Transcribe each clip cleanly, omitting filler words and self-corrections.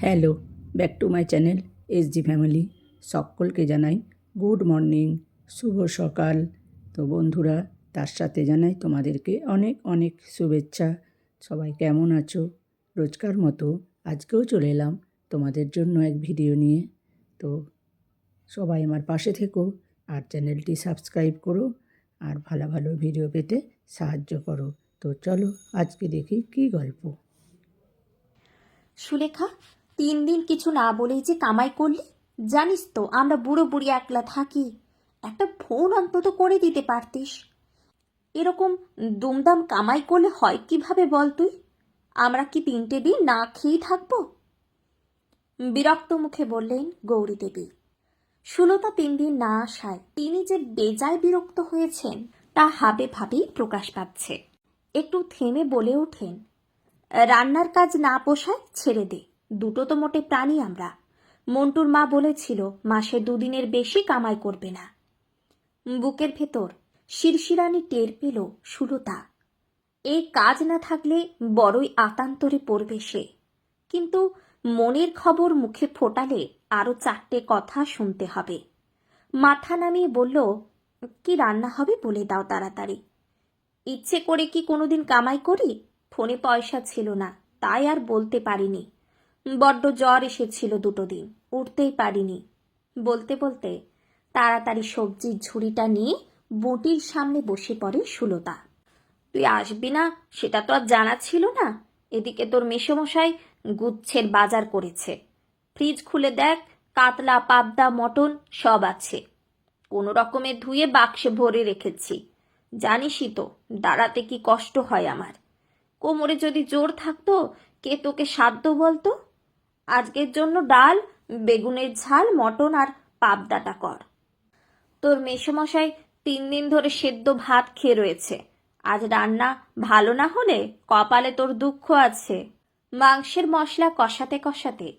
Hello, back to my channel SG family. সকলকে জানাই good morning, শুভ সকাল। তো বন্ধুরা, তার সাথে জানাই তোমাদেরকে অনেক অনেক শুভেচ্ছা। সবাই কেমন আছো? রোজকার মতো আজকেও চলে এলাম তোমাদের জন্য এক ভিডিও নিয়ে। তো সবাই আমার পাশে থেকো আর চ্যানেলটি সাবস্ক্রাইব করো আর ভালো ভালো ভিডিও পেতে সাহায্য করো। তো চলো আজকে দেখি কী গল্প। সুলেখা, 3 দিন কিছু না বলেই যে কামাই করলি। জানিস তো আমরা বুড়ো বুড়ি একলা থাকি, একটা ফোন অন্তত করে দিতে পারতিস। এরকম দুমদাম কামাই করলে হয় কিভাবে বল তুই? আমরা কি 3টে দিন না খেয়েই থাকবো? বিরক্ত মুখে বললেন গৌরী দেবী। সুলতা 3 দিন না আসায় তিনি যে বেজায় বিরক্ত হয়েছেন তা হাবে ভাবেই প্রকাশ পাচ্ছে। একটু থেমে বলে ওঠেন, রান্নার কাজ না পোষায় ছেড়ে দে, দুটো তো মোটে প্রাণী আমরা। মন্টুর মা বলেছিল মাসে 2 দিনের বেশি কামাই করবে না। বুকের ভেতর শিরশিরানি টের পেল সুলতা। এই কাজ না থাকলে বড়ই আতান্তরে পড়বে সে, কিন্তু মনের খবর মুখে ফোটালে আরো 4টে কথা শুনতে হবে। মাথা নামিয়ে বলল, কি রান্না হবে বলে দাও তাড়াতাড়ি। ইচ্ছে করে কি কোনোদিন কামাই করি? ফোনে পয়সা ছিল না, তাই আর বলতে পারিনি। বড্ড জ্বর এসেছিল 2 দিন, উঠতেই পারিনি। বলতে বলতে তাড়াতাড়ি সবজির ঝুড়িটা নিয়ে বটির সামনে বসে পড়ে সুলতা। তুই আসবি না সেটা তো আর জানা ছিল না। এদিকে তোর মেসোমশাই গুচ্ছের বাজার করেছে। ফ্রিজ খুলে দেখ, কাতলা, পাবদা, মটন সব আছে। কোনো রকমে ধুয়ে বাক্সে ভরে রেখেছি। জানিসই তো দাঁড়াতে কি কষ্ট হয় আমার। কোমরে যদি জোর থাকতো কে তোকে সাধ্য বলতো? আজকের জন্য ডাল, বেগুনের ঝাল, মটন আর পাবদাটা কর। তোর মেসোমশাই 3 দিন ধরে সেদ্ধ ভাত খেয়ে রয়েছে। আজ রান্না ভালো না হলে কপালে তোর দুঃখ আছে। মাংসের মশলা কষাতে কষাতে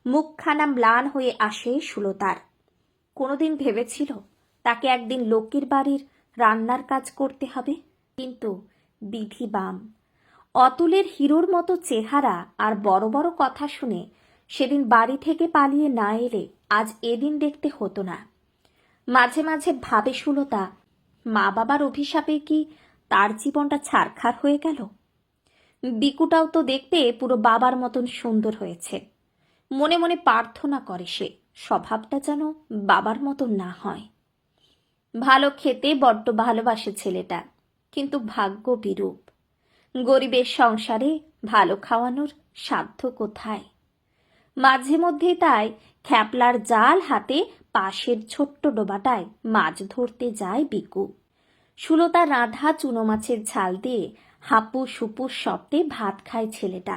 মুখখানা ম্লান হয়ে আসে সুলতার। কোনোদিন ভেবেছিল তাকে একদিন লোকের বাড়ির রান্নার কাজ করতে হবে, কিন্তু বিধি বাম। অতুলের হিরোর মতো চেহারা আর বড় বড় কথা শুনে সেদিন বাড়ি থেকে পালিয়ে না এলে আজ এদিন দেখতে হতো না। মাঝে মাঝে ভাবে সুলতা, মা বাবার অভিশাপে কি তার জীবনটা ছারখার হয়ে গেল? বিকুটাও তো দেখতে পুরো বাবার মতন সুন্দর হয়েছে। মনে মনে প্রার্থনা করে সে স্বভাবটা যেন বাবার মতন না হয়। ভালো খেতে বড্ড ভালোবাসে ছেলেটা, কিন্তু ভাগ্য বিরূপ। গরিবের সংসারে ভালো খাওয়ানোর সাধ্য কোথায়? মাঝে মধ্যে তাই খ্যাপলার জাল হাতে পাশের ছোট্ট ডোবাটায় মাছ ধরতে যায় বিকু। সুলতা রাঁধা চুনো মাছের ঝাল দিয়ে হাপু সুপুর শব্দে ভাত খায় ছেলেটা।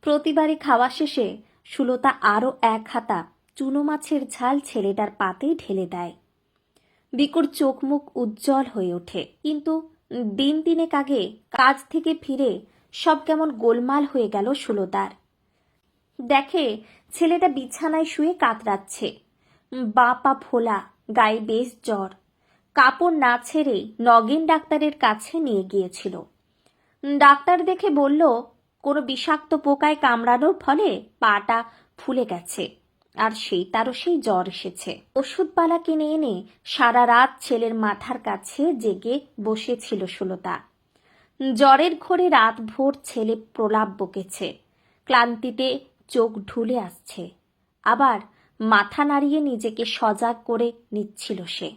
প্রতিবারই খাওয়া শেষে সুলতা আরো 1 হাতা চুনো মাছের ঝাল ছেলেটার পাতে ঢেলে দেয়। বিকুর চোখ মুখ উজ্জ্বল হয়ে ওঠে, কিন্তু দিন 3 আগে কাজ থেকে ফিরে সব কেমন গোলমাল হয়ে গেল সুলতার। দেখে ছেলেটা বিছানায় শুয়ে কাতরাচ্ছে, বাঁ পা ফোলা, গায়ে বেশ জ্বর। কাপড় না ছেড়েই নগেন ডাক্তারের কাছে নিয়ে গিয়েছিল। ডাক্তার দেখে বলল, কোনো বিষাক্ত পোকায় কামড়ানোর ফলে পাটা ফুলে গেছে, আর সেই জ্বর এসেছে। ওষুধপালা কিনে এনে সারা রাত ছেলের মাথার কাছে জেগে বসেছিল সুলতা। জ্বরের ঘোরে রাত ভোর ছেলে প্রলাপ বকেছে, ক্লান্তিতে চোখ ঢুলে আসছে, আবার মাথা নাড়িয়ে নিজেকে সজাগ করে নিচ্ছিল সে।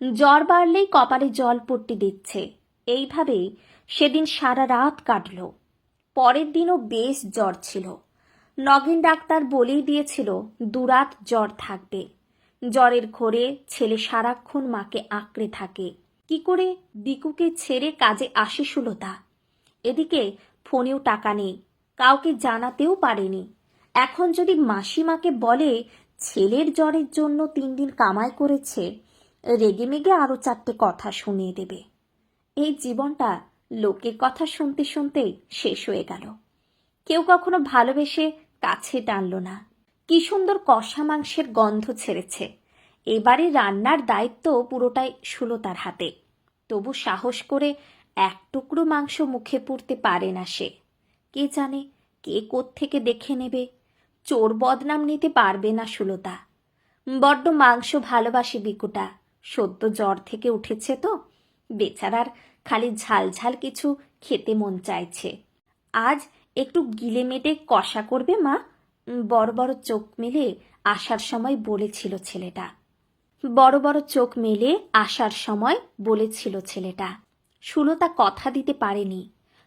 জ্বর বাড়লেই কপালে জল পট্টি দিচ্ছে। এইভাবেই সেদিন সারা রাত কাটল। পরের দিনও বেশ জ্বর ছিল। নগেন ডাক্তার বলেই দিয়েছিল 2 রাত জ্বর থাকবে। জ্বরের ঘোরে ছেলে সারাক্ষণ মাকে আঁকড়ে থাকে। কি করে বিকুকে ছেড়ে কাজে আসে সুলতা? এদিকে ফোনেও টাকা নেই, কাউকে জানাতেও পারেনি। এখন যদি মাসিমাকে বলে ছেলের জ্বরের জন্য 3 দিন কামাই করেছে, রেগেমেগে আরো 4টে কথা শুনিয়ে দেবে। এই জীবনটা লোকের কথা শুনতে শুনতেই শেষ হয়ে গেল। কেউ কখনো ভালোবেসে কাছে টানলো না। কি সুন্দর কষা মাংসের গন্ধ ছেড়েছে। এবারে রান্নার দায়িত্ব পুরোটাই সুলতার হাতে। তবু সাহস করে 1 টুকরো মাংস মুখে পুরতে পারে না সে। কে জানে কে কোত্থেকে দেখে নেবে। চোর বদনাম নিতে পারবে না সুলতা। বড্ড মাংস ভালোবাসে বিকুটা। সদ্য জ্বর থেকে উঠেছে তো, বেচারার খালি ঝাল ঝাল কিছু খেতে মন চাইছে। আজ একটু গিলে মেটে কষা করবে মা? বড় বড় চোখ মেলে আসার সময় বলেছিল ছেলেটা। বড় বড় চোখ মেলে আসার সময় বলেছিল ছেলেটা। সুলতা কথা দিতে পারেনি।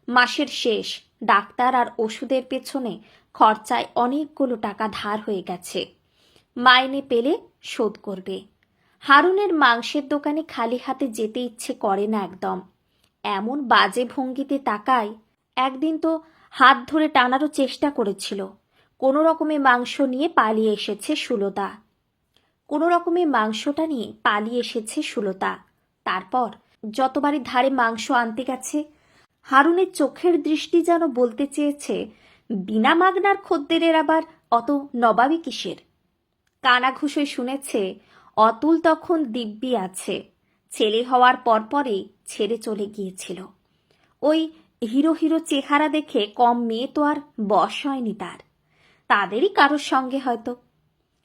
মাসের শেষ, ডাক্তার আর ওষুধের পেছনে খরচায় অনেকগুলো টাকা ধার হয়ে গেছে। মাইনে পেলে শোধ করবে। হারুনের মাংসের দোকানে খালি হাতে যেতে ইচ্ছে করে না একদম। এমন বাজে ভঙ্গিতে তাকায়। একদিন তো হাত ধরে টানারও চেষ্টা করেছিল। কোনো রকমে মাংস নিয়ে পালিয়ে এসেছে সুলতা। কোনো রকমে মাংসটা নিয়ে পালিয়ে এসেছে সুলতা। তারপর যতবারই ধারে মাংস আনতে গেছে, হারুনের চোখের দৃষ্টি যেন বলতে চেয়েছে, বিনা মাগনার খদ্দেরের আবার অত নবাবী কিসের। কানাঘুষোয় শুনেছে অতুল তখন দিব্যি আছে। ছেলে হওয়ার পরপরই ছেড়ে চলে গিয়েছিল। ওই হিরো হিরো চেহারা দেখে কম মেয়ে তো আর বশ হয়নি তার। তাদেরই কারোর সঙ্গে হয়তো।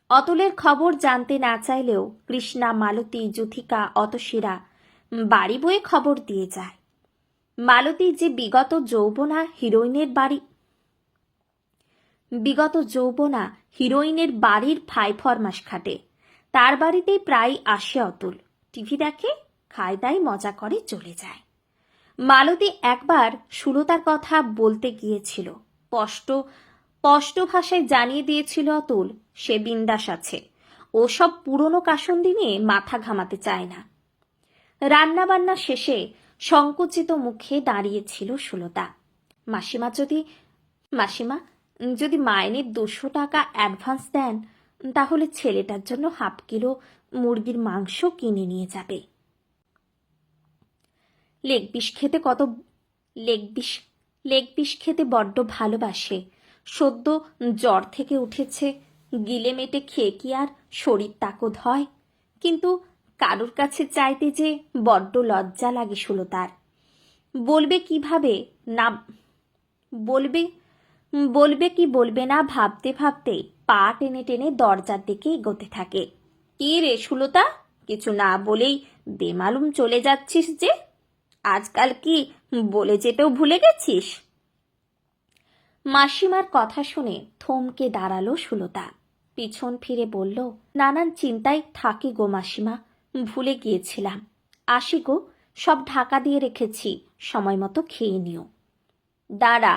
অতুলের খবর জানতে না চাইলেও কৃষ্ণা, মালতী, যুথিকা, অতসীরা বাড়ি বয়ে খবর দিয়ে যায়। মালতী যে বিগত যৌবনা হিরোইনের বাড়ির ফাইফরমাস খাটে, তার বাড়িতেই প্রায় আসে অতুল। টিভি দেখে, খায় দায়, মজা করে চলে যায়। মালতী একবার সুলতার কথা বলতে গিয়েছিল। স্পষ্ট ভাষায় জানিয়ে দিয়েছিল অতুল সে বিন্দাস আছে, ও সব পুরনো কাসন্দি নিয়ে মাথা ঘামাতে চায় না। রান্নাবান্না শেষে সংকুচিত মুখে দাঁড়িয়েছিল সুলতা। মাসিমা যদি মাইনের 200 টাকা অ্যাডভান্স দেন, তাহলে ছেলেটার জন্য হাফ কিলো মুরগির মাংস কিনে নিয়ে যাবে। লেগ পিস খেতে বড্ড ভালোবাসে। সদ্য জ্বর থেকে উঠেছে, গিলে মেটে খেয়ে কি আর শরীর তাকত হয়? কিন্তু কারোর কাছে চাইতে যে বড্ড লজ্জা লাগে সুলতার। বলবে কি বলবে না ভাবতে ভাবতে পা টেনে টেনে দরজার দিকে এগোতে থাকে। কি রে সুলতা, কিছু না বলেই বেমালুম চলে যাচ্ছিস যে? আজকাল কি বলে যেতেও ভুলে গেছিস? মাসিমার কথা শুনে থমকে দাঁড়ালো সুলতা। পিছন ফিরে বলল, নানান চিন্তায় থাকি গো মাসিমা, ভুলে গিয়েছিলাম। আসি গো, সব ঢাকা দিয়ে রেখেছি, সময় মতো খেয়ে নিও। দাঁড়া,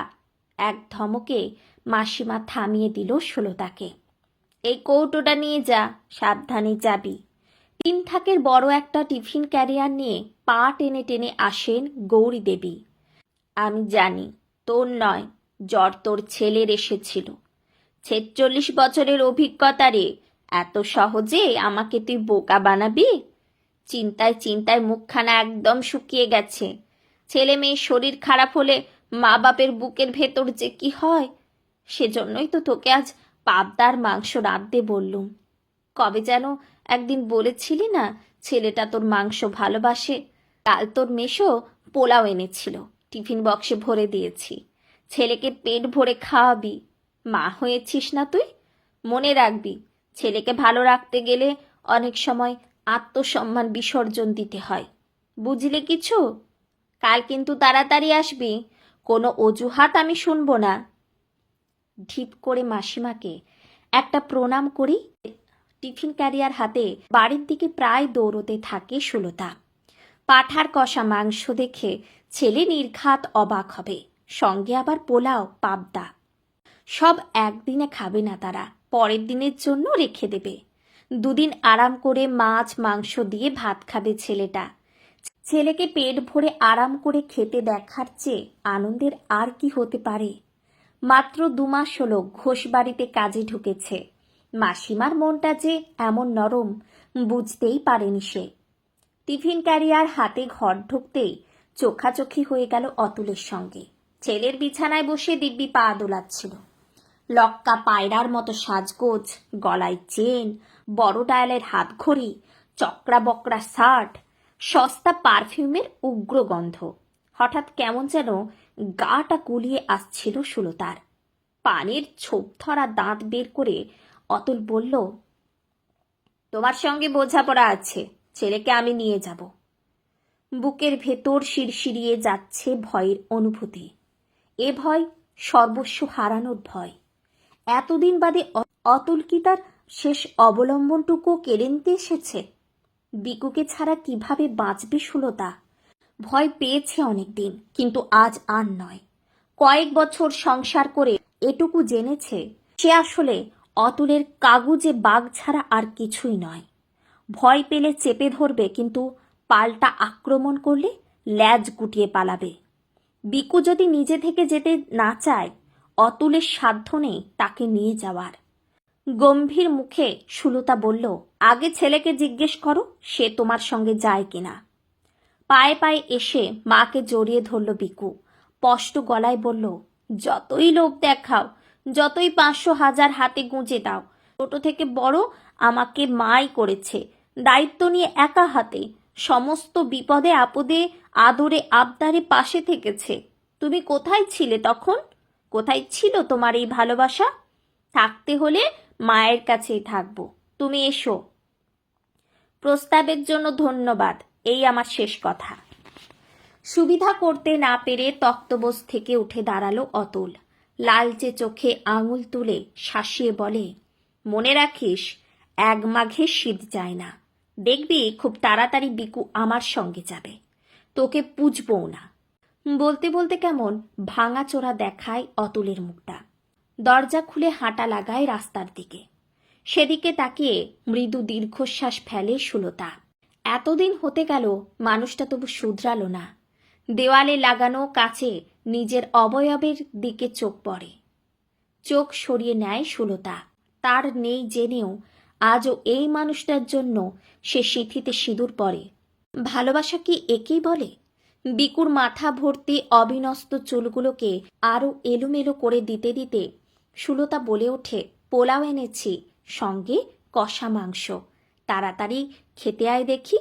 এক ধমকে মাসিমা থামিয়ে দিল সুলতাকে। এই কৌটোটা নিয়ে যা, সাবধানে যাবি। 3 থাকের বড় একটা টিফিন ক্যারিয়ার নিয়ে পা টেনে টেনে আসেন গৌরী দেবী। আমি জানি তোর নয়, জ্বর তোর ছেলের এসেছিল। 46 বছরের অভিজ্ঞতা রে, এত সহজে আমাকে তুই বোকা বানাবি? চিন্তায় চিন্তায় মুখখানা একদম শুকিয়ে গেছে। ছেলে মেয়ের শরীর খারাপ হলে মা বাপের বুকের ভেতর যে কি হয়, সেজন্যই তো তোকে আজ পাবদার মাংস রাঁধতে বললুম। কবে যেন একদিন বলেছিলি না ছেলেটা তোর মাংস ভালোবাসে। কাল তোর মেশো পোলাও এনেছিল, টিফিন বক্সে ভরে দিয়েছি। ছেলেকে পেট ভরে খাওয়াবি। মা হয়েছিস না তুই? মনে রাখবি, ছেলেকে ভালো রাখতে গেলে অনেক সময় আত্মসম্মান বিসর্জন দিতে হয়। বুঝলি কিছু? কাল কিন্তু তাড়াতাড়ি আসবি, কোনো অজুহাত আমি শুনবো না। ঢিপ করে মাসিমাকে একটা প্রণাম করি টিফিন ক্যারিয়ার হাতে বাড়ির দিকে প্রায় দৌড়তে থাকে সুলতা। পাঁঠার কষা মাংস দেখে ছেলে নির্ঘাত অবাক হবে, সঙ্গে আবার পোলাও, পাবদা। সব একদিনে খাবে না তারা, পরের দিনের জন্য রেখে দেবে। 2 দিন আরাম করে মাছ মাংস দিয়ে ভাত খাবে ছেলেটা। ছেলেকে পেট ভরে আরাম করে খেতে দেখার চেয়ে আনন্দের আর কি হতে পারে? মাত্র 2 মাস হলো ঘোষবাড়িতে কাজে ঢুকেছে। মাসিমার মনটা যে এমন নরম বুঝতেই পারেনি সে। টিফিন ক্যারিয়ার হাতে ঘর ঢুকতেই চোখাচোখি হয়ে গেল অতুলের সঙ্গে। ছেলের বিছানায় বসে দিব্যি পা দোলাচ্ছিল। লক্কা পায়রার মতো সাজগোজ, গলায় চেন, বড় ডায়ালের হাতঘড়ি, চকরা বকরা শার্ট, সস্তা পারফিউমের উগ্র গন্ধ। হঠাৎ কেমন যেন গাটা গুলিয়ে আসছিল সুলতার। পানের ছোপ ধরা দাঁত বের করে অতুল বলল, তোমার সঙ্গে বোঝাপড়া আছে, ছেলেকে আমি নিয়ে যাব। বুকের ভেতর শিরশিরিয়ে যাচ্ছে ভয়ের অনুভূতি। এ ভয় সর্বস্ব হারানোর ভয়। এতদিন বাদে অতুল কি তার শেষ অবলম্বনটুকু কেড়ে নিতে এসেছে? বিকুকে ছাড়া কিভাবে বাঁচবে সুলতা? ভয় পেয়েছে অনেকদিন, কিন্তু আজ আর নয়। কয়েক বছর সংসার করে এটুকু জেনেছে সে আসলে অতুলের কাগুজে বাঘ ছাড়া আর কিছুই নয়। ভয় পেলে চেপে ধরবে, কিন্তু পাল্টা আক্রমণ করলে ল্যাজ গুটিয়ে পালাবে। বিকু যদি নিজে থেকে যেতে না চায়, অতুলের সাধ্য নেই তাকে নিয়ে যাওয়ার। গম্ভীর মুখে সুলতা বলল, আগে ছেলেকে জিজ্ঞেস করো সে তোমার সঙ্গে যায় কিনা। পায়ে পায়ে এসে মাকে জড়িয়ে ধরল বিকু। স্পষ্ট গলায় বলল, যতই লোক দেখাও, যতই 500,000 হাতে গুঁজে দাও, ছোট থেকে বড় আমাকে মাই করেছে, দায়িত্ব নিয়ে একা হাতে সমস্ত বিপদে আপদে আদরে আবদারে পাশে থেকেছে। তুমি কোথায় ছিলে তখন? কোথায় ছিল তোমার এই ভালোবাসা? থাকতে হলে মায়ের কাছেই থাকবো। তুমি এসো। প্রস্তাবের জন্য ধন্যবাদ, এই আমার শেষ কথা। সুবিধা করতে না পেরে তক্তবোজ থেকে উঠে দাঁড়ালো অতুল। লালচে চোখে আঙুল তুলে শাসিয়ে বলে, মনে রাখিস, 1 মাঘে শীত যায় না। দেখবি খুব তাড়াতাড়ি বিকু আমার সঙ্গে যাবে, তোকে পুজবও না। বলতে বলতে কেমন ভাঙাচোরা দেখায় অতুলের মুখটা। দরজা খুলে হাঁটা লাগায় রাস্তার দিকে। সেদিকে তাকিয়ে মৃদু দীর্ঘশ্বাস ফেলে সুলতা। এতদিন হতে গেল মানুষটা তবু শুধরালো না। দেওয়ালে লাগানো কাচে নিজের অবয়বের দিকে চোখ পড়ে। চোখ সরিয়ে নেয় সুলতা। তার নেই জেনেও আজও এই মানুষটার জন্য সে সিঁথিতে সিঁদুর পরে। ভালোবাসা কি একেই বলে? বিকুর মাথা ভর্তি অবিন্যস্ত চুলগুলোকে আরো এলোমেলো করে দিতে দিতে সুলতা বলে ওঠে, পোলাও এনেছি, সঙ্গে কষা মাংস, তাড়াতাড়ি খেতে আয় দেখি।